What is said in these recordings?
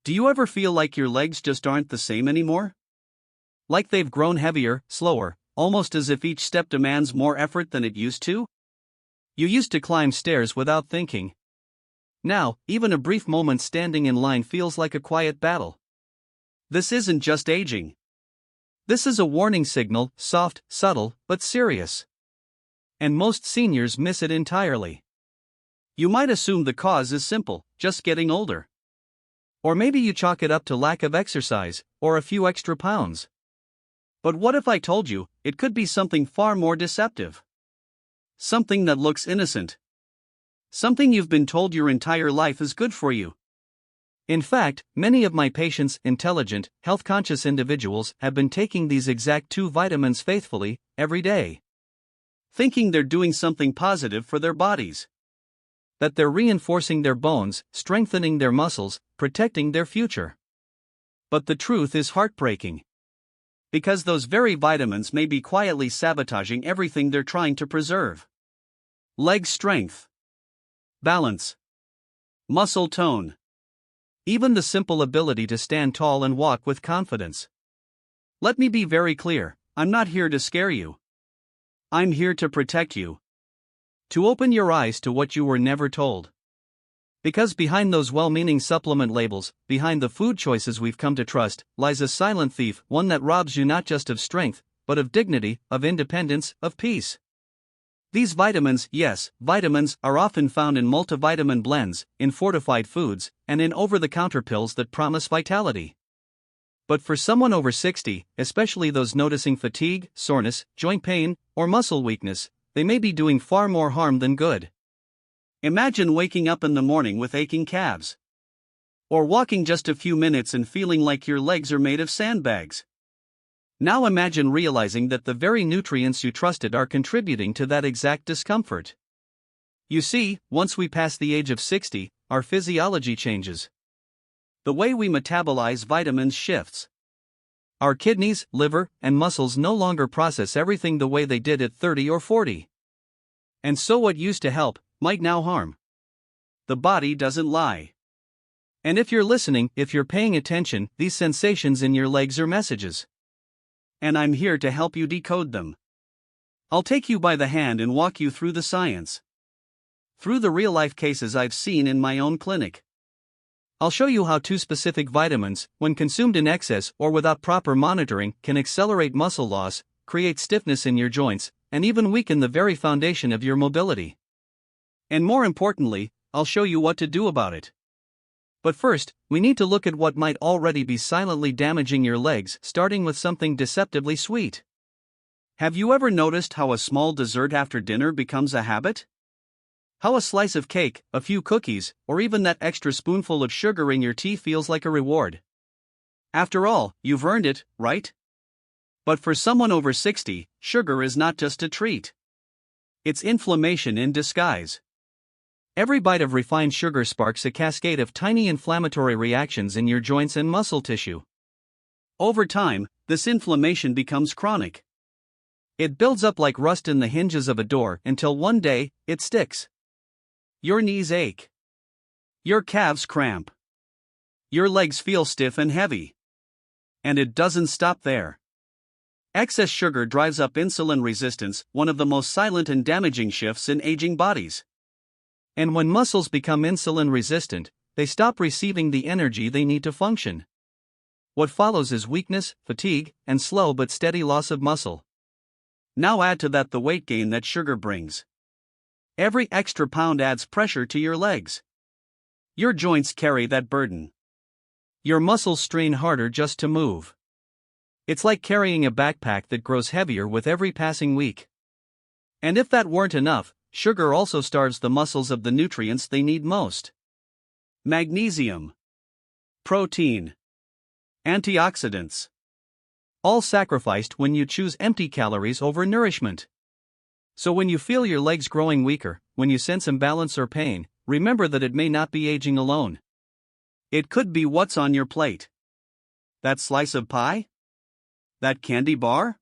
Do you ever feel like your legs just aren't the same anymore? Like they've grown heavier, slower, almost as if each step demands more effort than it used to? You used to climb stairs without thinking. Now, even a brief moment standing in line feels like a quiet battle. This isn't just aging. This is a warning signal, soft, subtle, but serious. And most seniors miss it entirely. You might assume the cause is simple, just getting older. Or maybe you chalk it up to lack of exercise, or a few extra pounds. But what if I told you, it could be something far more deceptive? Something that looks innocent. Something you've been told your entire life is good for you. In fact, many of my patients, intelligent, health-conscious individuals, have been taking these exact 2 vitamins faithfully, every day. Thinking they're doing something positive for their bodies. That they're reinforcing their bones, strengthening their muscles, protecting their future. But the truth is heartbreaking. Because those very vitamins may be quietly sabotaging everything they're trying to preserve. Leg strength. Balance. Muscle tone. Even the simple ability to stand tall and walk with confidence. Let me be very clear, I'm not here to scare you. I'm here to protect you. To open your eyes to what you were never told. Because behind those well-meaning supplement labels, behind the food choices we've come to trust, lies a silent thief, one that robs you not just of strength, but of dignity, of independence, of peace. These vitamins, yes, vitamins, are often found in multivitamin blends, in fortified foods, and in over-the-counter pills that promise vitality. But for someone over 60, especially those noticing fatigue, soreness, joint pain, or muscle weakness, they may be doing far more harm than good. Imagine waking up in the morning with aching calves. Or walking just a few minutes and feeling like your legs are made of sandbags. Now imagine realizing that the very nutrients you trusted are contributing to that exact discomfort. You see, once we pass the age of 60, our physiology changes. The way we metabolize vitamins shifts. Our kidneys, liver, and muscles no longer process everything the way they did at 30 or 40. And so what used to help, might now harm. The body doesn't lie. And if you're listening, if you're paying attention, these sensations in your legs are messages. And I'm here to help you decode them. I'll take you by the hand and walk you through the science. Through the real-life cases I've seen in my own clinic. I'll show you how 2 specific vitamins, when consumed in excess or without proper monitoring, can accelerate muscle loss, create stiffness in your joints, and even weaken the very foundation of your mobility. And more importantly, I'll show you what to do about it. But first, we need to look at what might already be silently damaging your legs, starting with something deceptively sweet. Have you ever noticed how a small dessert after dinner becomes a habit? How a slice of cake, a few cookies, or even that extra spoonful of sugar in your tea feels like a reward? After all, you've earned it, right? But for someone over 60, sugar is not just a treat. It's inflammation in disguise. Every bite of refined sugar sparks a cascade of tiny inflammatory reactions in your joints and muscle tissue. Over time, this inflammation becomes chronic. It builds up like rust in the hinges of a door until one day, it sticks. Your knees ache. Your calves cramp. Your legs feel stiff and heavy. And it doesn't stop there. Excess sugar drives up insulin resistance, one of the most silent and damaging shifts in aging bodies. And when muscles become insulin resistant, they stop receiving the energy they need to function. What follows is weakness, fatigue, and slow but steady loss of muscle. Now add to that the weight gain that sugar brings. Every extra pound adds pressure to your legs. Your joints carry that burden. Your muscles strain harder just to move. It's like carrying a backpack that grows heavier with every passing week. And if that weren't enough, sugar also starves the muscles of the nutrients they need most. Magnesium, protein, antioxidants. All sacrificed when you choose empty calories over nourishment. So when you feel your legs growing weaker, when you sense imbalance or pain, remember that it may not be aging alone. It could be what's on your plate. That slice of pie? That candy bar?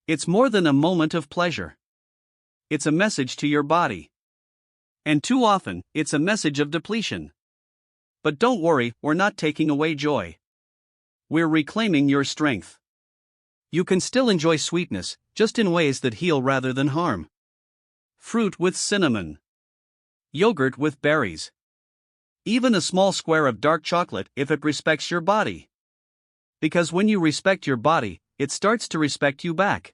It's more than a moment of pleasure. It's a message to your body. And too often, it's a message of depletion. But don't worry, we're not taking away joy. We're reclaiming your strength. You can still enjoy sweetness, just in ways that heal rather than harm. Fruit with cinnamon. Yogurt with berries. Even a small square of dark chocolate if it respects your body. Because when you respect your body, it starts to respect you back.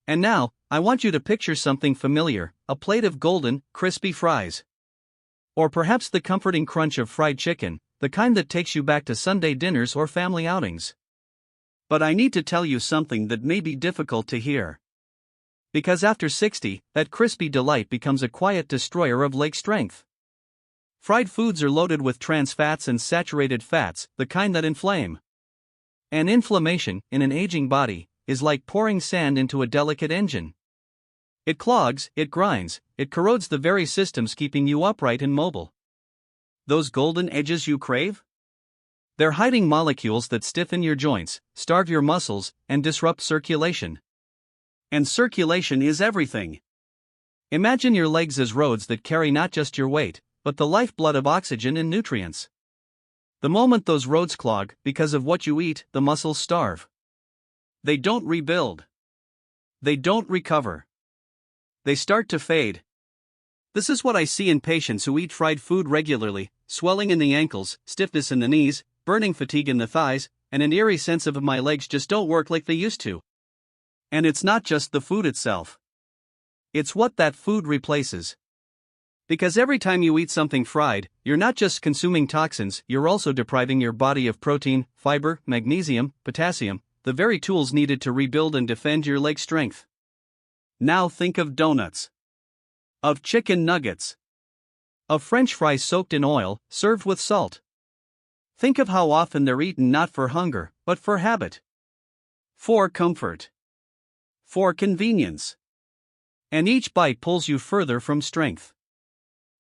And now, I want you to picture something familiar, a plate of golden, crispy fries. Or perhaps the comforting crunch of fried chicken, the kind that takes you back to Sunday dinners or family outings. But I need to tell you something that may be difficult to hear. Because after 60, that crispy delight becomes a quiet destroyer of leg strength. Fried foods are loaded with trans fats and saturated fats, the kind that inflame. And inflammation, in an aging body, is like pouring sand into a delicate engine. It clogs, it grinds, it corrodes the very systems keeping you upright and mobile. Those golden edges you crave? They're hiding molecules that stiffen your joints, starve your muscles, and disrupt circulation. And circulation is everything. Imagine your legs as roads that carry not just your weight, but the lifeblood of oxygen and nutrients. The moment those roads clog, because of what you eat, the muscles starve. They don't rebuild. They don't recover. They start to fade. This is what I see in patients who eat fried food regularly: swelling in the ankles, stiffness in the knees, burning fatigue in the thighs, and an eerie sense of my legs just don't work like they used to. And it's not just the food itself. It's what that food replaces. Because every time you eat something fried, you're not just consuming toxins, you're also depriving your body of protein, fiber, magnesium, potassium, the very tools needed to rebuild and defend your leg strength. Now think of donuts. Of chicken nuggets. Of French fries soaked in oil, served with salt. Think of how often they're eaten not for hunger, but for habit. For comfort. For convenience. And each bite pulls you further from strength.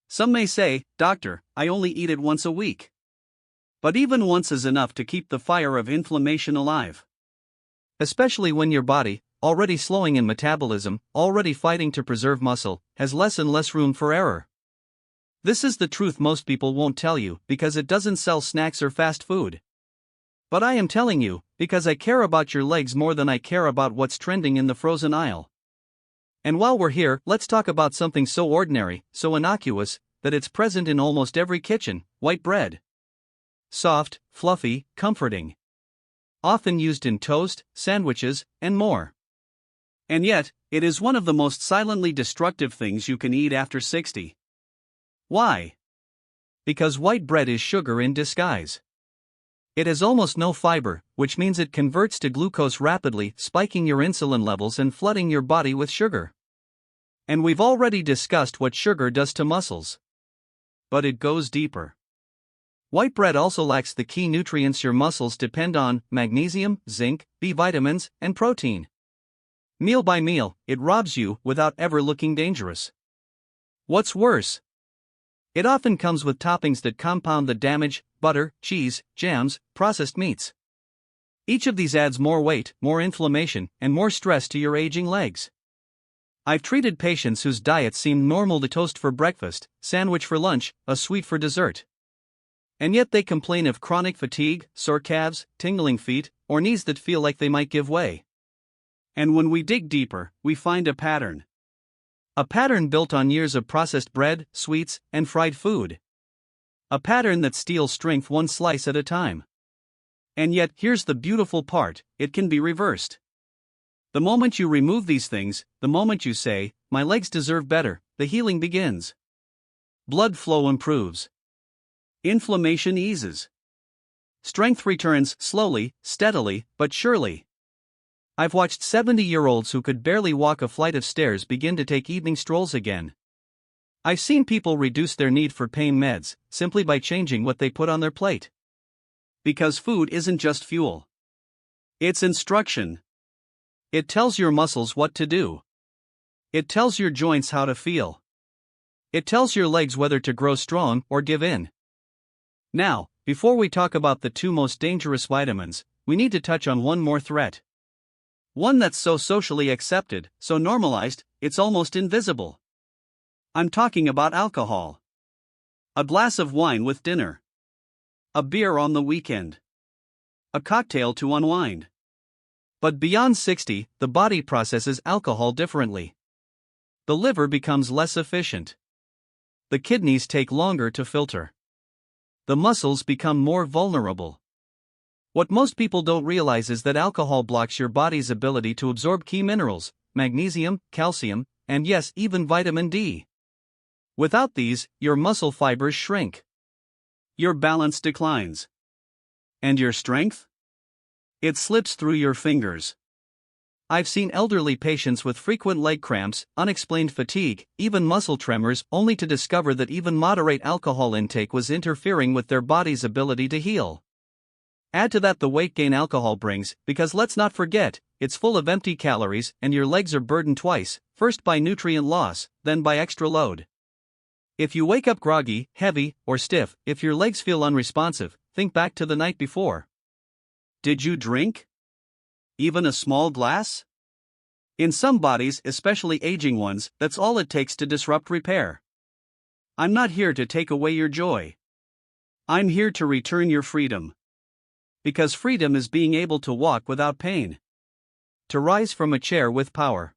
Some may say, "Doctor, I only eat it once a week." But even once is enough to keep the fire of inflammation alive. Especially when your body, already slowing in metabolism, already fighting to preserve muscle, has less and less room for error. This is the truth most people won't tell you, because it doesn't sell snacks or fast food. But I am telling you, because I care about your legs more than I care about what's trending in the frozen aisle. And while we're here, let's talk about something so ordinary, so innocuous, that it's present in almost every kitchen: white bread. Soft, fluffy, comforting. Often used in toast, sandwiches, and more. And yet, it is one of the most silently destructive things you can eat after 60. Why? Because white bread is sugar in disguise. It has almost no fiber, which means it converts to glucose rapidly, spiking your insulin levels and flooding your body with sugar. And we've already discussed what sugar does to muscles. But it goes deeper. White bread also lacks the key nutrients your muscles depend on: magnesium, zinc, B vitamins, and protein. Meal by meal, it robs you without ever looking dangerous. What's worse? It often comes with toppings that compound the damage: butter, cheese, jams, processed meats. Each of these adds more weight, more inflammation, and more stress to your aging legs. I've treated patients whose diets seemed normal: to toast for breakfast, sandwich for lunch, a sweet for dessert. And yet they complain of chronic fatigue, sore calves, tingling feet, or knees that feel like they might give way. And when we dig deeper, we find a pattern. A pattern built on years of processed bread, sweets, and fried food. A pattern that steals strength one slice at a time. And yet, here's the beautiful part: it can be reversed. The moment you remove these things, the moment you say, "My legs deserve better," the healing begins. Blood flow improves. Inflammation eases. Strength returns, slowly, steadily, but surely. I've watched 70-year-olds who could barely walk a flight of stairs begin to take evening strolls again. I've seen people reduce their need for pain meds, simply by changing what they put on their plate. Because food isn't just fuel. It's instruction. It tells your muscles what to do. It tells your joints how to feel. It tells your legs whether to grow strong or give in. Now, before we talk about the two most dangerous vitamins, we need to touch on one more threat. One that's so socially accepted, so normalized, it's almost invisible. I'm talking about alcohol. A glass of wine with dinner. A beer on the weekend. A cocktail to unwind. But beyond 60, the body processes alcohol differently. The liver becomes less efficient. The kidneys take longer to filter. The muscles become more vulnerable. What most people don't realize is that alcohol blocks your body's ability to absorb key minerals, magnesium, calcium, and yes, even vitamin D. Without these, your muscle fibers shrink. Your balance declines. And your strength? It slips through your fingers. I've seen elderly patients with frequent leg cramps, unexplained fatigue, even muscle tremors, only to discover that even moderate alcohol intake was interfering with their body's ability to heal. Add to that the weight gain alcohol brings, because let's not forget, it's full of empty calories and your legs are burdened twice, first by nutrient loss, then by extra load. If you wake up groggy, heavy, or stiff, if your legs feel unresponsive, think back to the night before. Did you drink? Even a small glass? In some bodies, especially aging ones, that's all it takes to disrupt repair. I'm not here to take away your joy. I'm here to return your freedom. Because freedom is being able to walk without pain. To rise from a chair with power.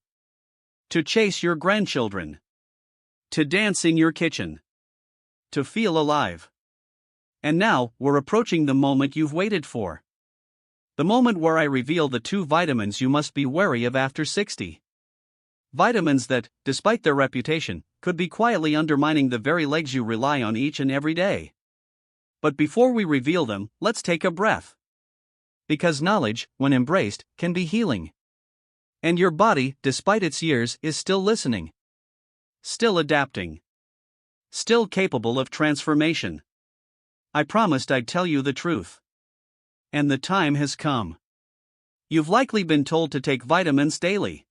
To chase your grandchildren. To dance in your kitchen. To feel alive. And now, we're approaching the moment you've waited for. The moment where I reveal the 2 vitamins you must be wary of after 60. Vitamins that, despite their reputation, could be quietly undermining the very legs you rely on each and every day. But before we reveal them, let's take a breath. Because knowledge, when embraced, can be healing. And your body, despite its years, is still listening. Still adapting. Still capable of transformation. I promised I'd tell you the truth. And the time has come. You've likely been told to take vitamins daily.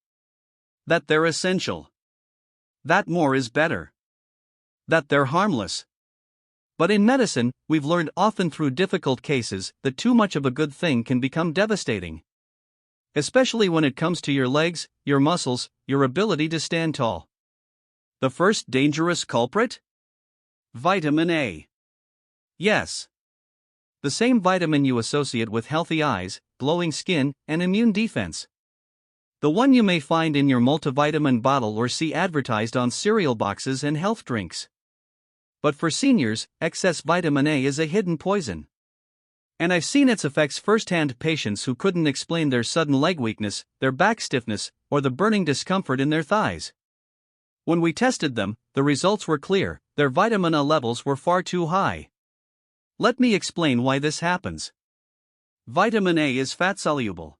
That they're essential. That more is better. That they're harmless. But in medicine, we've learned often through difficult cases that too much of a good thing can become devastating. Especially when it comes to your legs, your muscles, your ability to stand tall. The first dangerous culprit? Vitamin A. Yes. The same vitamin you associate with healthy eyes, glowing skin, and immune defense. The one you may find in your multivitamin bottle or see advertised on cereal boxes and health drinks. But for seniors, excess vitamin A is a hidden poison. And I've seen its effects firsthand. Patients who couldn't explain their sudden leg weakness, their back stiffness, or the burning discomfort in their thighs. When we tested them, the results were clear: their vitamin A levels were far too high. Let me explain why this happens. Vitamin A is fat-soluble.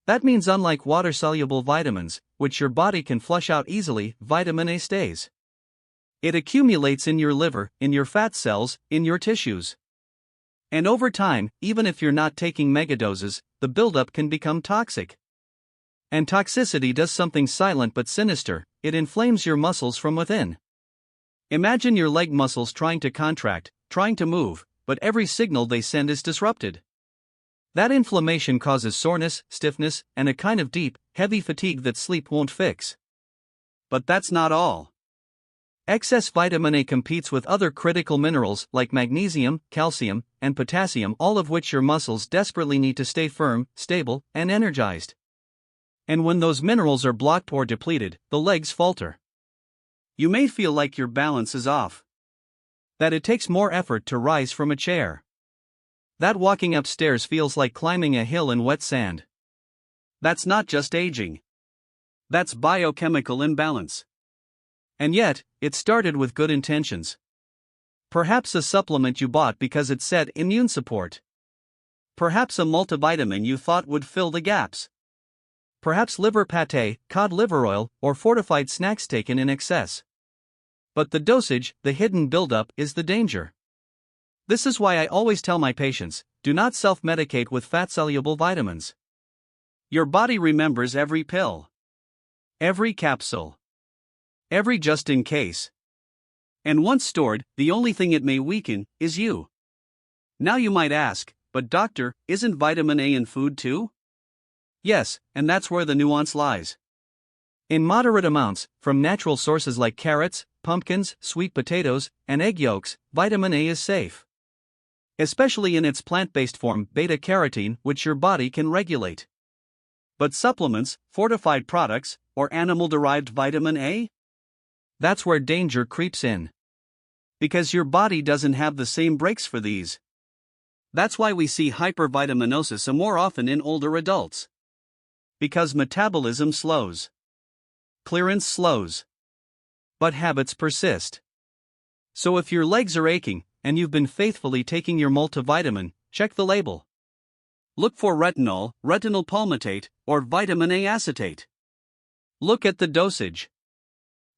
That means unlike water-soluble vitamins, which your body can flush out easily, vitamin A stays. It accumulates in your liver, in your fat cells, in your tissues. And over time, even if you're not taking megadoses, the buildup can become toxic. And toxicity does something silent but sinister: it inflames your muscles from within. Imagine your leg muscles trying to contract, trying to move, but every signal they send is disrupted. That inflammation causes soreness, stiffness, and a kind of deep, heavy fatigue that sleep won't fix. But that's not all. Excess vitamin A competes with other critical minerals like magnesium, calcium, and potassium, all of which your muscles desperately need to stay firm, stable, and energized. And when those minerals are blocked or depleted, the legs falter. You may feel like your balance is off. That it takes more effort to rise from a chair. That walking upstairs feels like climbing a hill in wet sand. That's not just aging. That's biochemical imbalance. And yet, it started with good intentions. Perhaps a supplement you bought because it said immune support. Perhaps a multivitamin you thought would fill the gaps. Perhaps liver pate, cod liver oil, or fortified snacks taken in excess. But the dosage, the hidden buildup, is the danger. This is why I always tell my patients, do not self-medicate with fat-soluble vitamins. Your body remembers every pill. Every capsule. Every just in case. And once stored, the only thing it may weaken is you. Now you might ask, but doctor, isn't vitamin A in food too? Yes, and that's where the nuance lies. In moderate amounts, from natural sources like carrots, pumpkins, sweet potatoes, and egg yolks, vitamin A is safe. especially in its plant-based form, beta-carotene, which your body can regulate. But supplements, fortified products, or animal-derived vitamin A? That's where danger creeps in. Because your body doesn't have the same brakes for these. That's why we see hypervitaminosis more often in older adults. Because metabolism slows. Clearance slows. But habits persist. So if your legs are aching, and you've been faithfully taking your multivitamin, check the label. Look for retinol, retinol palmitate, or vitamin A acetate. Look at the dosage.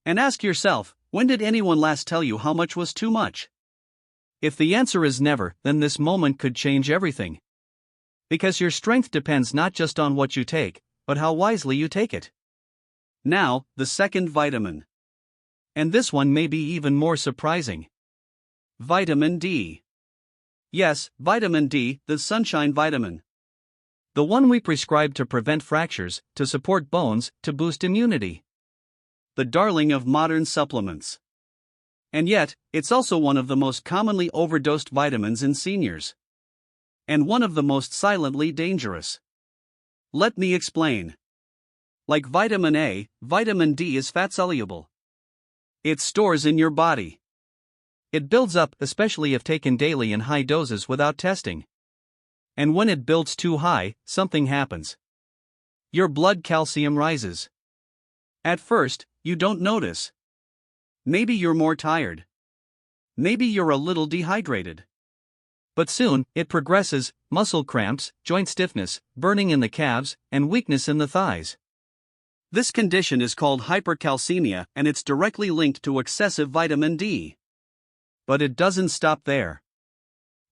And ask yourself, when did anyone last tell you how much was too much? If the answer is never, then this moment could change everything. Because your strength depends not just on what you take, but how wisely you take it. Now, the second vitamin. And this one may be even more surprising. Vitamin D. Yes, vitamin D, the sunshine vitamin. The one we prescribe to prevent fractures, to support bones, to boost immunity. The darling of modern supplements. And yet, it's also one of the most commonly overdosed vitamins in seniors. And one of the most silently dangerous. Let me explain. Like vitamin A, vitamin D is fat-soluble. It stores in your body. It builds up, especially if taken daily in high doses without testing. And when it builds too high, something happens. Your blood calcium rises. At first, you don't notice. Maybe you're more tired. Maybe you're a little dehydrated. But soon, it progresses: muscle cramps, joint stiffness, burning in the calves, and weakness in the thighs. This condition is called hypercalcemia, and it's directly linked to excessive vitamin D. But it doesn't stop there.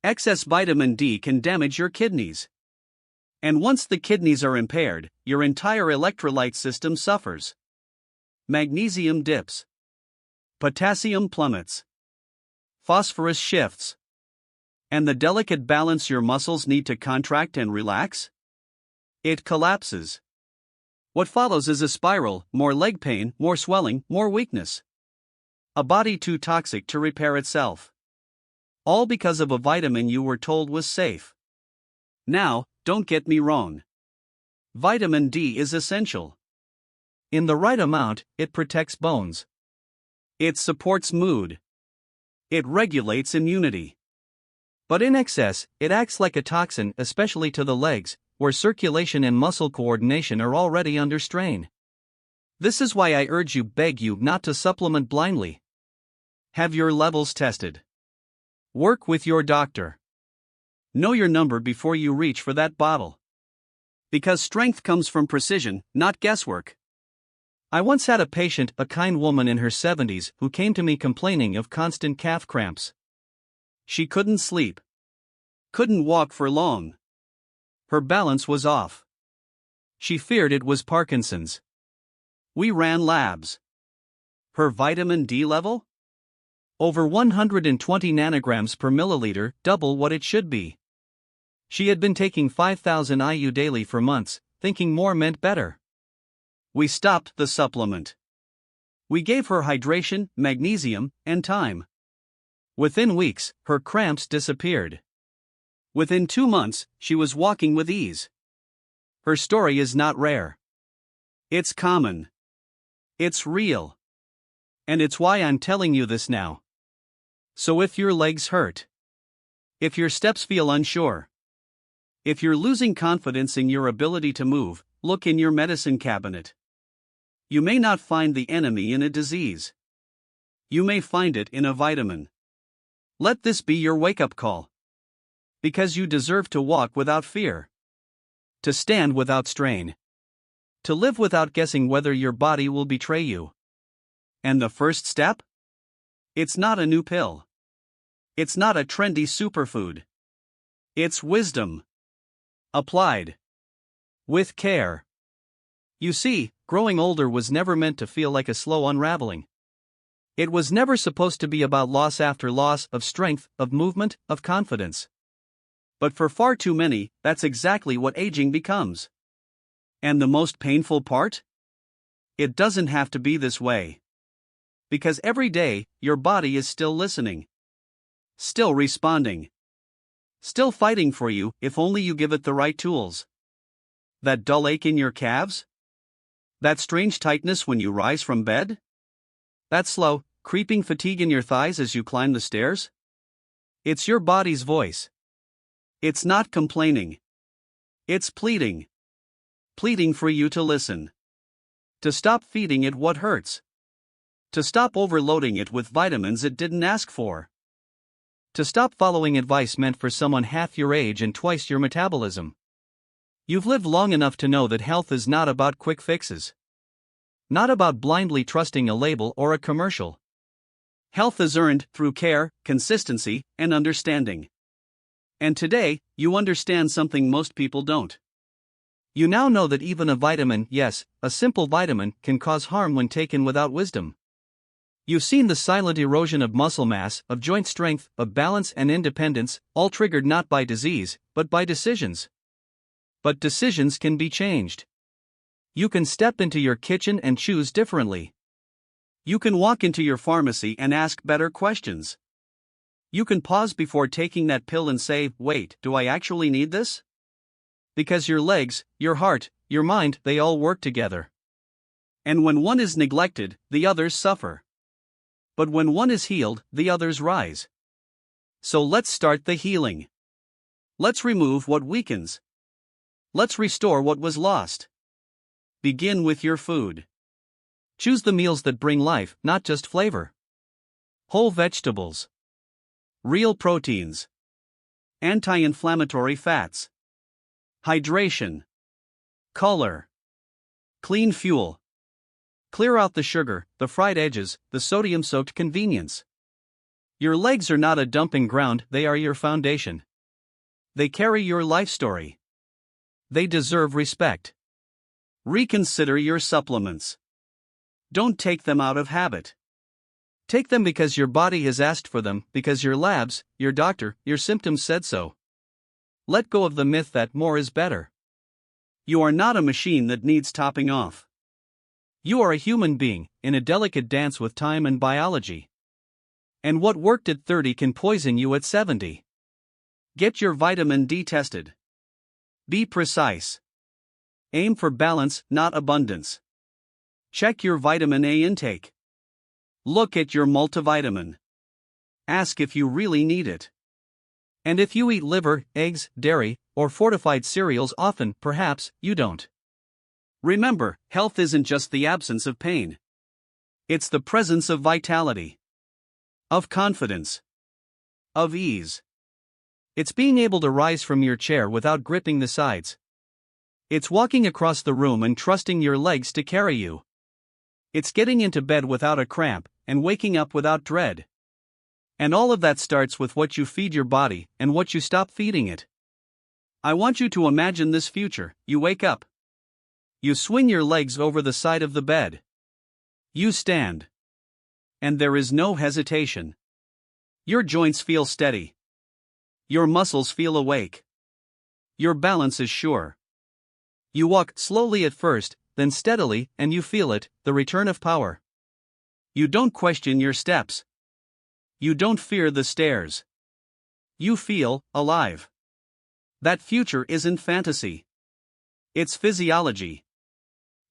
Excess vitamin D can damage your kidneys. And once the kidneys are impaired, your entire electrolyte system suffers. Magnesium dips. Potassium plummets. Phosphorus shifts. And the delicate balance your muscles need to contract and relax? It collapses. What follows is a spiral: more leg pain, more swelling, more weakness. A body too toxic to repair itself. All because of a vitamin you were told was safe. Now, don't get me wrong. Vitamin D is essential. In the right amount, it protects bones. It supports mood. It regulates immunity. But in excess, it acts like a toxin, especially to the legs, where circulation and muscle coordination are already under strain. This is why I beg you not to supplement blindly. Have your levels tested. Work with your doctor. Know your number before you reach for that bottle. Because strength comes from precision, not guesswork. I once had a patient, a kind woman in her 70s, who came to me complaining of constant calf cramps. She couldn't sleep. Couldn't walk for long. Her balance was off. She feared it was Parkinson's. We ran labs. Her vitamin D level? Over 120 nanograms per milliliter, double what it should be. She had been taking 5,000 IU daily for months, thinking more meant better. We stopped the supplement. We gave her hydration, magnesium, and time. Within weeks, her cramps disappeared. Within 2 months, she was walking with ease. Her story is not rare. It's common. It's real. And it's why I'm telling you this now. So if your legs hurt, if your steps feel unsure, if you're losing confidence in your ability to move, look in your medicine cabinet. You may not find the enemy in a disease. You may find it in a vitamin. Let this be your wake-up call. Because you deserve to walk without fear. To stand without strain. To live without guessing whether your body will betray you. And the first step? It's not a new pill. It's not a trendy superfood. It's wisdom. Applied. With care. You see, growing older was never meant to feel like a slow unraveling. It was never supposed to be about loss after loss of strength, of movement, of confidence. But for far too many, that's exactly what aging becomes. And the most painful part? It doesn't have to be this way. Because every day, your body is still listening. Still responding. Still fighting for you if only you give it the right tools. That dull ache in your calves? That strange tightness when you rise from bed? That slow, creeping fatigue in your thighs as you climb the stairs? It's your body's voice. It's not complaining. It's pleading. Pleading for you to listen. To stop feeding it what hurts. To stop overloading it with vitamins it didn't ask for. To stop following advice meant for someone half your age and twice your metabolism. You've lived long enough to know that health is not about quick fixes. Not about blindly trusting a label or a commercial. Health is earned through care, consistency, and understanding. And today, you understand something most people don't. You now know that even a vitamin, yes, a simple vitamin, can cause harm when taken without wisdom. You've seen the silent erosion of muscle mass, of joint strength, of balance and independence, all triggered not by disease, but by decisions. But decisions can be changed. You can step into your kitchen and choose differently. You can walk into your pharmacy and ask better questions. You can pause before taking that pill and say, wait, do I actually need this? Because your legs, your heart, your mind, they all work together. And when one is neglected, the others suffer. But when one is healed, the others rise. So let's start the healing. Let's remove what weakens. Let's restore what was lost. Begin with your food. Choose the meals that bring life, not just flavor. Whole vegetables. Real proteins. Anti-inflammatory fats. Hydration. Color. Clean fuel. Clear out the sugar, the fried edges, the sodium-soaked convenience. Your legs are not a dumping ground, they are your foundation. They carry your life story. They deserve respect. Reconsider your supplements. Don't take them out of habit. Take them because your body has asked for them, because your labs, your doctor, your symptoms said so. Let go of the myth that more is better. You are not a machine that needs topping off. You are a human being, in a delicate dance with time and biology. And what worked at 30 can poison you at 70. Get your vitamin D tested. Be precise. Aim for balance, not abundance. Check your vitamin A intake. Look at your multivitamin. Ask if you really need it. And if you eat liver, eggs, dairy, or fortified cereals often, perhaps you don't. Remember, health isn't just the absence of pain. It's the presence of vitality. Of confidence. Of ease. It's being able to rise from your chair without gripping the sides. It's walking across the room and trusting your legs to carry you. It's getting into bed without a cramp, and waking up without dread. And all of that starts with what you feed your body, and what you stop feeding it. I want you to imagine this future. You wake up. You swing your legs over the side of the bed. You stand. And there is no hesitation. Your joints feel steady. Your muscles feel awake. Your balance is sure. You walk slowly at first, then steadily, and you feel it, the return of power. You don't question your steps. You don't fear the stairs. You feel alive. That future isn't fantasy. It's physiology.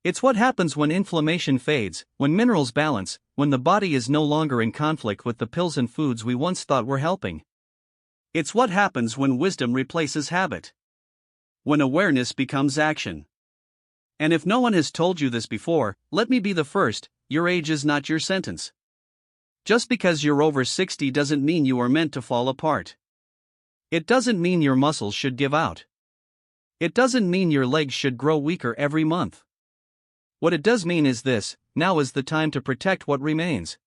It's what happens when inflammation fades, when minerals balance, when the body is no longer in conflict with the pills and foods we once thought were helping. It's what happens when wisdom replaces habit. When awareness becomes action. And if no one has told you this before, let me be the first, your age is not your sentence. Just because you're over 60 doesn't mean you are meant to fall apart. It doesn't mean your muscles should give out. It doesn't mean your legs should grow weaker every month. What it does mean is this: now is the time to protect what remains.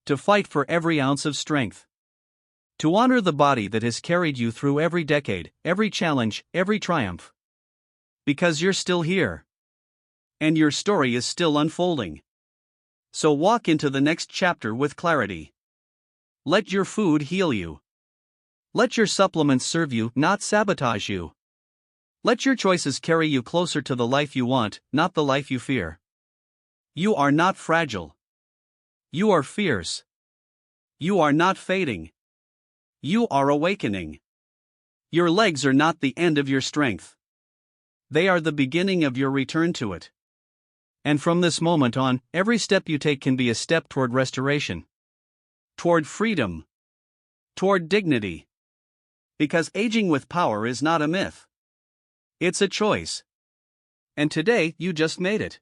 To fight for every ounce of strength. To honor the body that has carried you through every decade, every challenge, every triumph. Because you're still here. And your story is still unfolding. So walk into the next chapter with clarity. Let your food heal you. Let your supplements serve you, not sabotage you. Let your choices carry you closer to the life you want, not the life you fear. You are not fragile. You are fierce. You are not fading. You are awakening. Your legs are not the end of your strength. They are the beginning of your return to it. And from this moment on, every step you take can be a step toward restoration, toward freedom, toward dignity. Because aging with power is not a myth. It's a choice. And today, you just made it.